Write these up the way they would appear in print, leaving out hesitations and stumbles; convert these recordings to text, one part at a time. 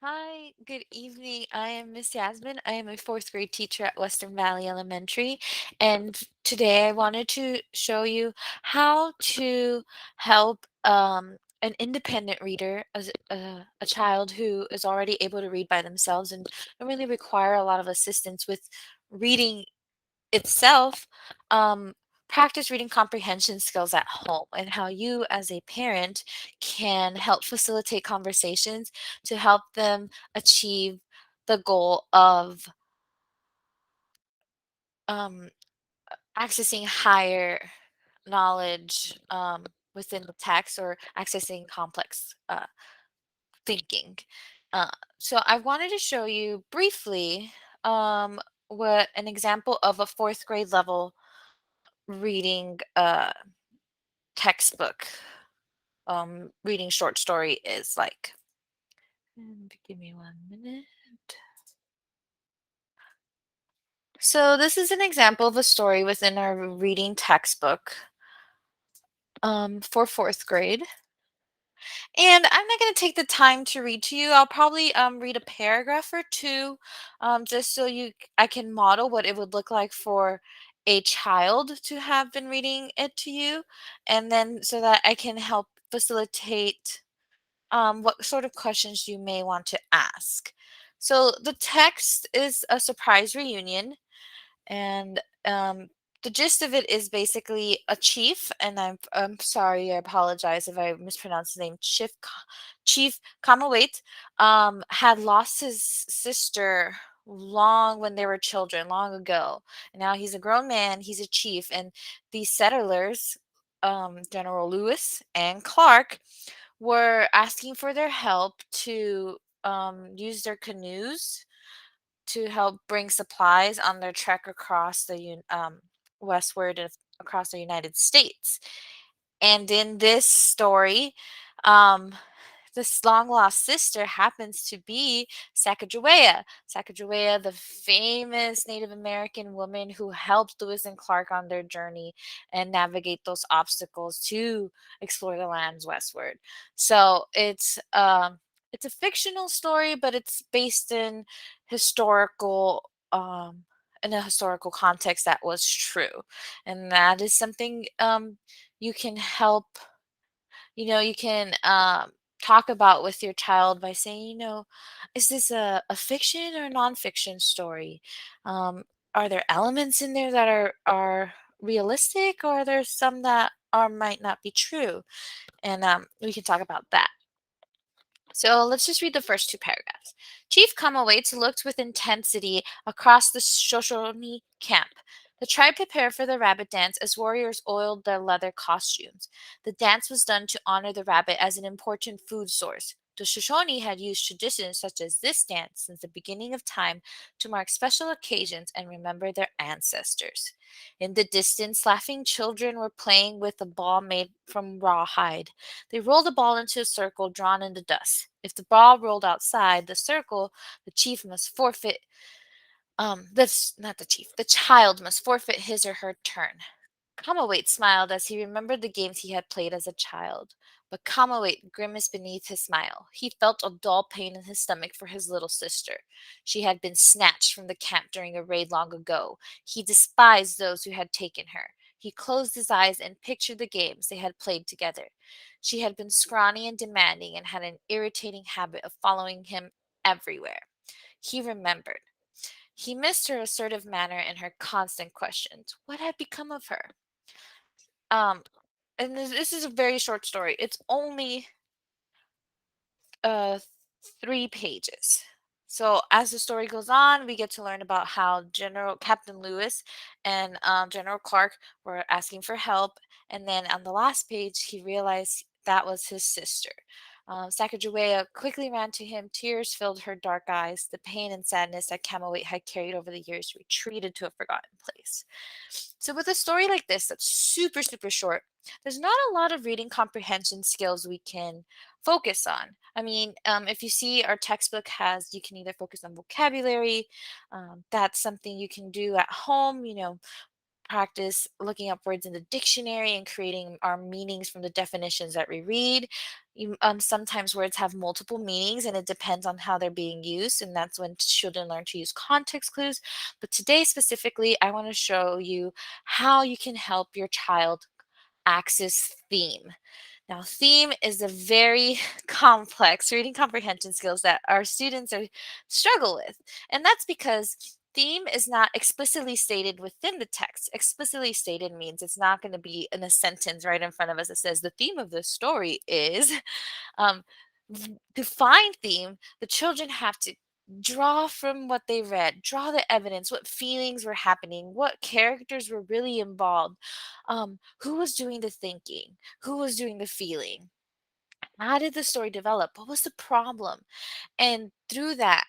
Hi, good evening. I am Miss Yasmin. I am a fourth grade teacher at Western Valley Elementary, and today I wanted to show you how to help an independent reader, a child who is already able to read by themselves and don't really require a lot of assistance with reading itself, um, practice reading comprehension skills at home and how you as a parent can help facilitate conversations to help them achieve the goal of um, accessing higher knowledge within the text or accessing complex thinking. Uh, so I wanted to show you briefly what an example of a fourth grade level reading textbook reading short story is like. Give me 1 minute. So this is an example of a story within our reading textbook for fourth grade. And I'm not going to take the time to read to you. I'll probably read a paragraph or two just so I can model what it would look like for a child to have been reading it to you, and then so that I can help facilitate what sort of questions you may want to ask. So the text is a surprise reunion, and the gist of it is basically a chief, and I'm sorry, I apologize if I mispronounced the name. Chief Kamawait had lost his sister long when they were children, long ago. And now he's a grown man. He's a chief, and these settlers, General Lewis and Clark, were asking for their help to use their canoes to help bring supplies on their trek across westward across the United States. And in this story, um, this long lost sister happens to be Sacagawea. Sacagawea, the famous Native American woman who helped Lewis and Clark on their journey and navigate those obstacles to explore the lands westward. So it's a fictional story, but it's based historical in a historical context that was true, and that is something you can help you can talk about with your child by saying, is this a fiction or nonfiction story? Um, are there elements in there that are realistic, or are there some that are might not be true? And we can talk about that. So let's just read the first two paragraphs. Chief Kamawait looked with intensity across the Shoshone camp. The tribe prepared for the rabbit dance as warriors oiled their leather costumes. The dance was done to honor the rabbit as an important food source. The Shoshone had used traditions such as this dance since the beginning of time to mark special occasions and remember their ancestors. In the distance, laughing children were playing with a ball made from rawhide. They rolled the ball into a circle drawn in the dust. If the ball rolled outside the circle, the chief must forfeit. That's not the chief. The child must forfeit his or her turn. Kamawait smiled as he remembered the games he had played as a child. But Kamawait grimaced beneath his smile. He felt a dull pain in his stomach for his little sister. She had been snatched from the camp during a raid long ago. He despised those who had taken her. He closed his eyes and pictured the games they had played together. She had been scrawny and demanding and had an irritating habit of following him everywhere. He remembered. He missed her assertive manner and her constant questions. What had become of her? Um, and this is a very short story. It's only uh 3 pages. So as the story goes on, we get to learn about how General Captain Lewis and General Clark were asking for help, and then on the last page, he realized that was his sister. Sacagawea quickly ran to him. Tears filled her dark eyes. The pain and sadness that Camowate had carried over the years retreated to a forgotten place. So, with a story like this that's super, super short, there's not a lot of reading comprehension skills we can focus on. I mean, if you see our textbook has, you can either focus on vocabulary, that's something you can do at home, practice looking up words in the dictionary and creating our meanings from the definitions that we read. Sometimes words have multiple meanings and it depends on how they're being used, and that's when children learn to use context clues. But today, specifically, I want to show you how you can help your child access theme. Now, theme is a very complex reading comprehension skills that our students are struggle with. And that's because theme is not explicitly stated within the text. Explicitly stated means it's not going to be in a sentence right in front of us that says the theme of the story is. Um, to find theme, the children have to draw from what they read, draw the evidence, what feelings were happening, what characters were really involved, who was doing the thinking, who was doing the feeling, how did the story develop, what was the problem, and through that,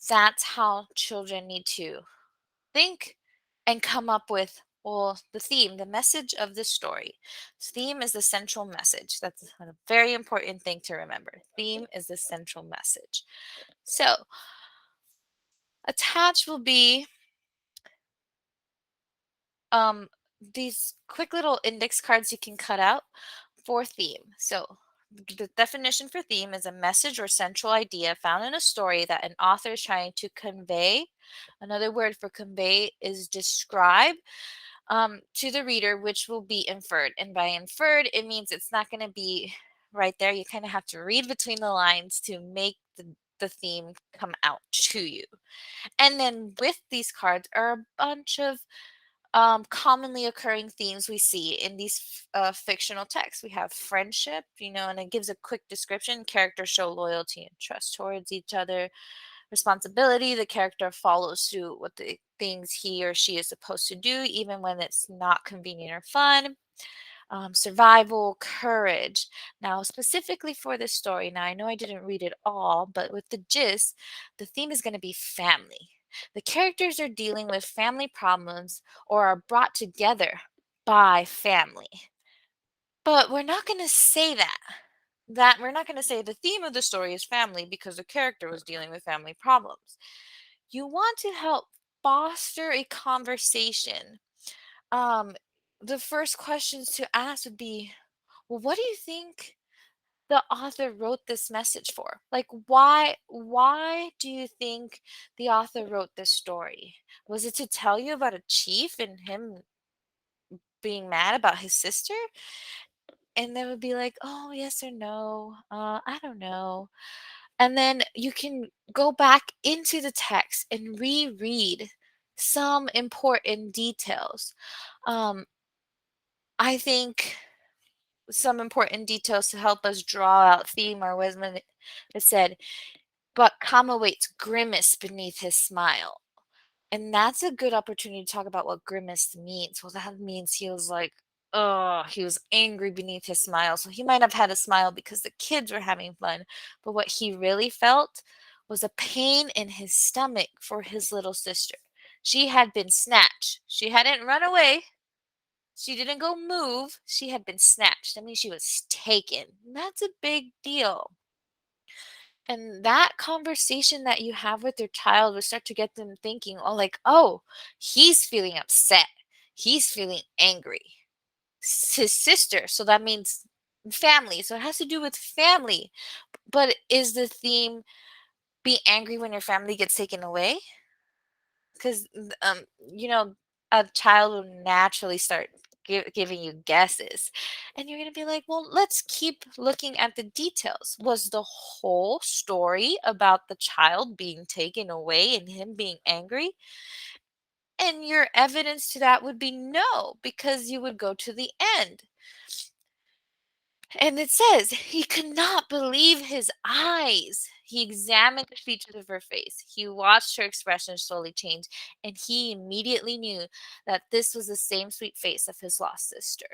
that's how children need to think and come up with, well, the theme, the message of the story. Theme is the central message. That's a very important thing to remember. Theme is the central message. So attached will be um, these quick little index cards you can cut out for theme. So the definition for theme is a message or central idea found in a story that an author is trying to convey. Another word for convey is describe to the reader, which will be inferred. And by inferred, it means it's not going to be right there. You kind of have to read between the lines to make the theme come out to you. And then with these cards are a bunch of commonly occurring themes we see in these fictional texts. We have friendship, and it gives a quick description. Characters show loyalty and trust towards each other. Responsibility, the character follows through what the things he or she is supposed to do, even when it's not convenient or fun. Survival, courage. Now, specifically for this story, now I know I didn't read it all, but with the gist, the theme is going to be family. The characters are dealing with family problems or are brought together by family. But we're not going to say that. That we're not going to say the theme of the story is family because the character was dealing with family problems. You want to help foster a conversation. Um, the first questions to ask would be, well, what do you think the author wrote this message for? Like, why do you think the author wrote this story? Was it to tell you about a chief and him being mad about his sister? And they would be like, oh, yes or no. I don't know. And then you can go back into the text and reread some important details. Um, I think some important details to help us draw out theme or wisdom. It said, but comma waits grimace beneath his smile. And that's a good opportunity to talk about what grimace means. Well, that means he was like, oh, he was angry beneath his smile. So he might have had a smile because the kids were having fun. But what he really felt was a pain in his stomach for his little sister. She had been snatched. She hadn't run away. She didn't go move. She had been snatched. I mean, she was taken. That's a big deal. And that conversation that you have with your child will start to get them thinking, oh, like, oh, he's feeling upset. He's feeling angry. His sister. So that means family. So it has to do with family. But is the theme be angry when your family gets taken away? Because you know a child will naturally start giving you guesses, and you're going to be like, well, let's keep looking at the details. Was the whole story about the child being taken away and him being angry? And your evidence to that would be no, because you would go to the end. And it says, he could not believe his eyes. He examined the features of her face. He watched her expression slowly change, and he immediately knew that this was the same sweet face of his lost sister.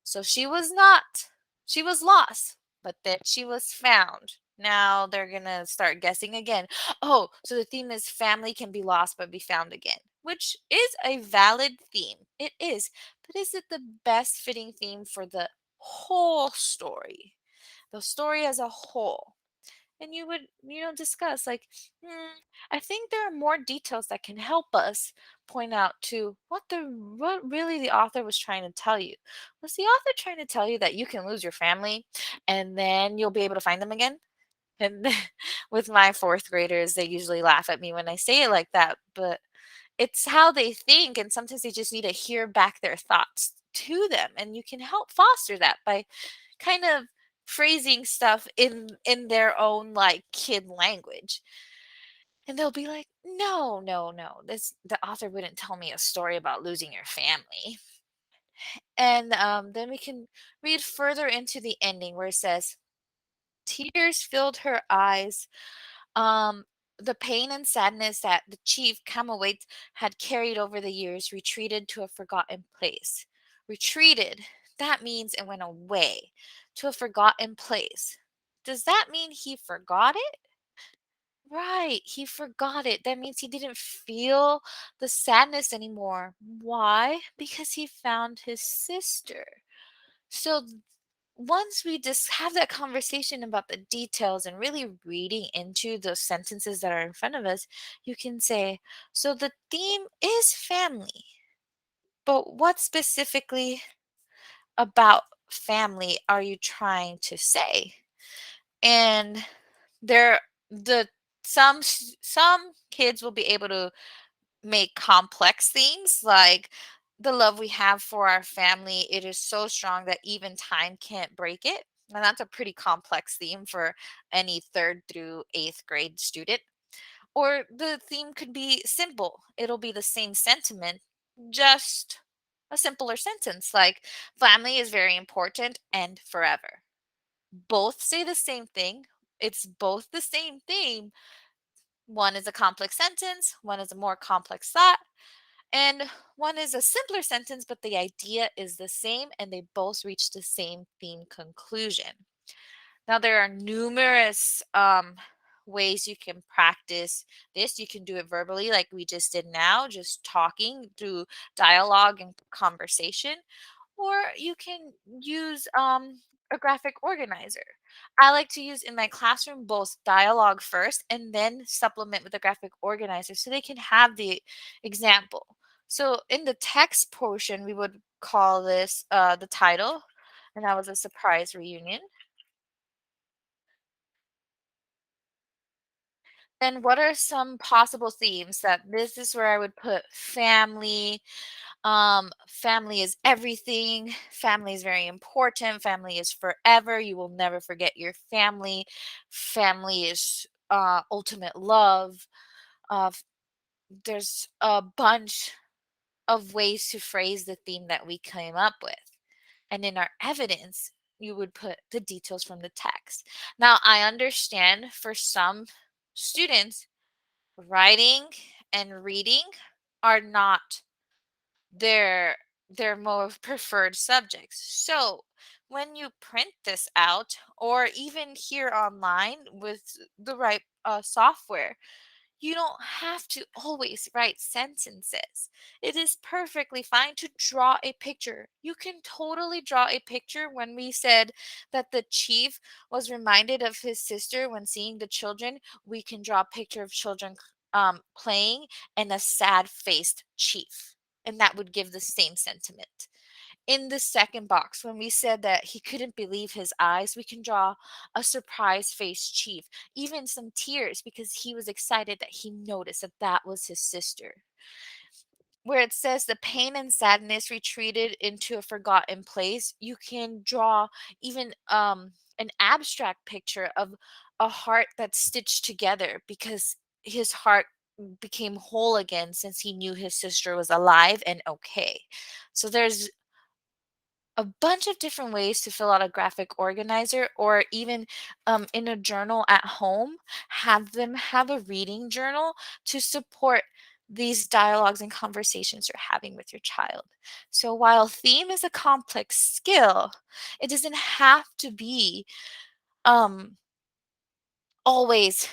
So she was not, she was lost, but then she was found. Now they're going to start guessing again. Oh, so the theme is family can be lost but be found again, which is a valid theme. It is. But is it the best fitting theme for the whole story? The story as a whole. and you would, discuss like, I think there are more details that can help us point out to what really the author was trying to tell you. Was the author trying to tell you that you can lose your family and then you'll be able to find them again? And then with my fourth graders, they usually laugh at me when I say it like that, but it's how they think, and sometimes they just need to hear back their thoughts to them, and you can help foster that by kind of phrasing stuff in their own like kid language. And they'll be like, "No, no, no. This the author wouldn't tell me a story about losing your family." And then we can read further into the ending where it says, "Tears filled her eyes. The pain and sadness that the chief Camawait had carried over the years retreated to a forgotten place. Retreated, that means it went away to a forgotten place. Does that mean he forgot it? Right, he forgot it. That means he didn't feel the sadness anymore. Why? Because he found his sister. So once we just have that conversation about the details and really reading into those sentences that are in front of us, you can say, so the theme is family, but what specifically about family are you trying to say? And there, the some kids will be able to make complex themes like the love we have for our family, it is so strong that even time can't break it. And that's a pretty complex theme for any third through eighth grade student. Or the theme could be simple, it'll be the same sentiment, just a simpler sentence like family is very important and forever. Both say the same thing, it's both the same theme. One is a complex sentence, one is a more complex thought, and one is a simpler sentence, but the idea is the same and they both reach the same theme conclusion. Now, there are numerous ways you can practice this. You can do it verbally, like we just did now, just talking through dialogue and conversation, or you can use a graphic organizer. I like to use in my classroom both dialogue first and then supplement with a graphic organizer so they can have the example. So in the text portion, we would call this the title, and that was a surprise reunion. Then what are some possible themes that this is where I would put family. Family is everything. Family is very important. Family is forever. You will never forget your family. Family is ultimate love. Uh, f- there's a bunch of ways to phrase the theme that we came up with. And in our evidence, you would put the details from the text. Now, I understand for some students, writing and reading are not their more preferred subjects. So when you print this out or even here online with the right software, you don't have to always write sentences. It is perfectly fine to draw a picture. You can totally draw a picture when we said that the chief was reminded of his sister when seeing the children. We can draw a picture of children playing and a sad faced chief. And that would give the same sentiment. In the second box, when we said that he couldn't believe his eyes, we can draw a surprise faced chief, even some tears because he was excited that he noticed that that was his sister. Where it says the pain and sadness retreated into a forgotten place, you can draw even an abstract picture of a heart that's stitched together because his heart became whole again since he knew his sister was alive and okay. So there's a bunch of different ways to fill out a graphic organizer or even in a journal at home, have them have a reading journal to support these dialogues and conversations you're having with your child. So while theme is a complex skill, it doesn't have to be um, always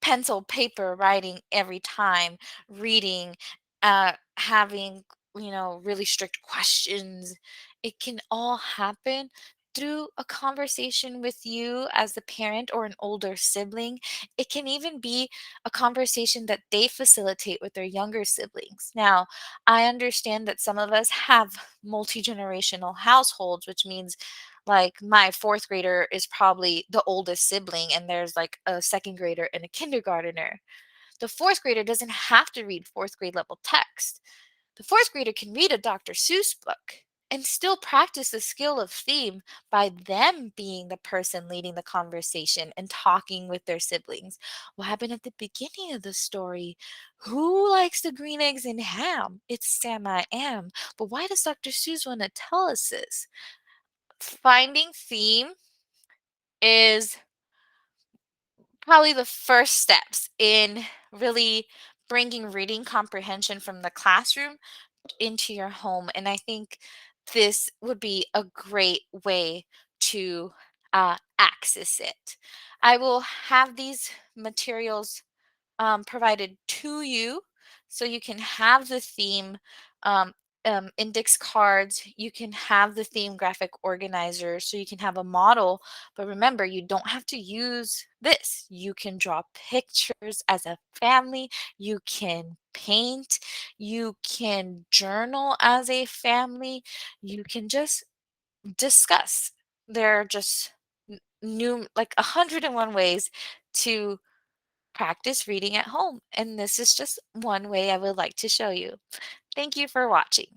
pencil, paper writing every time, reading, having, really strict questions. It can all happen through a conversation with you as the parent or an older sibling. It can even be a conversation that they facilitate with their younger siblings. Now, I understand that some of us have multi-generational households, which means like my fourth grader is probably the oldest sibling, and there's like a second grader and a kindergartner. The fourth grader doesn't have to read fourth grade level text. The fourth grader can read a Dr. Seuss book and still practice the skill of theme by them being the person leading the conversation and talking with their siblings. What happened at the beginning of the story? Who likes the green eggs and ham? It's Sam I am. But why does Dr. Seuss want to tell us this? Finding theme is probably the first steps in really bringing reading comprehension from the classroom into your home. And I think this would be a great way to access it. I will have these materials provided to you so you can have the theme um, index cards. You can have the theme graphic organizer so you can have a model. But remember, you don't have to use this. You can draw pictures as a family. You can paint. You can journal as a family. You can just discuss. There are just new, like 101 ways to practice reading at home, and this is just one way I would like to show you. Thank you for watching.